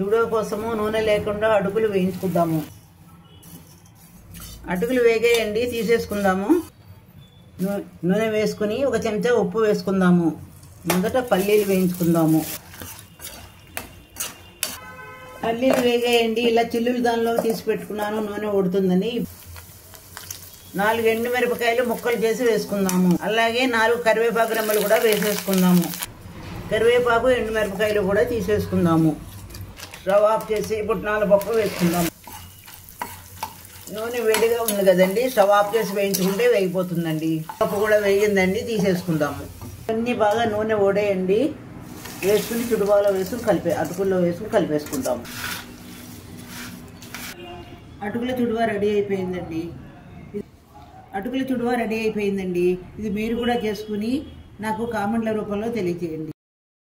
చుడువ కోసము నూనె లేకుండా అటుకులు వేయించుకుందాము. అటుకులు వేగేయండి, తీసేసుకుందాము. నూనె వేసుకుని ఒక చెంచా ఉప్పు వేసుకుందాము. మొదట పల్లీలు వేయించుకుందాము. పల్లీలు వేగేయండి. ఇలా చిల్లులు దానిలో తీసి పెట్టుకున్నాను, నూనె ఉడుతుందని. 4 ఎండుమిరపకాయలు ముక్కలు చేసి వేసుకుందాము. అలాగే 4 కరివేపాకు రెమ్మలు కూడా వేసేసుకుందాము. కరివేపాకు ఎండుమిరపకాయలు కూడా తీసేసుకుందాము. స్టవ్ ఆఫ్ చేసి పుట్నాల పప్పు వేసుకుందాము. నూనె వేడిగా ఉంది కదండి, స్టవ్ ఆఫ్ చేసి వేయించుకుంటే వేగిపోతుందండి. పప్పు కూడా వేగిందండి, తీసేసుకుందాము. అన్నీ బాగా నూనె ఓడేయండి. వేసుకుని చుడువాలో వేసుకుని అటుకుల్లో వేసుకుని కలిపేసుకుందాము. అటుకుల చుడువా రెడీ అయిపోయిందండి. ఇది మీరు కూడా చేసుకుని నాకు కామెంట్ల రూపంలో తెలియజేయండి.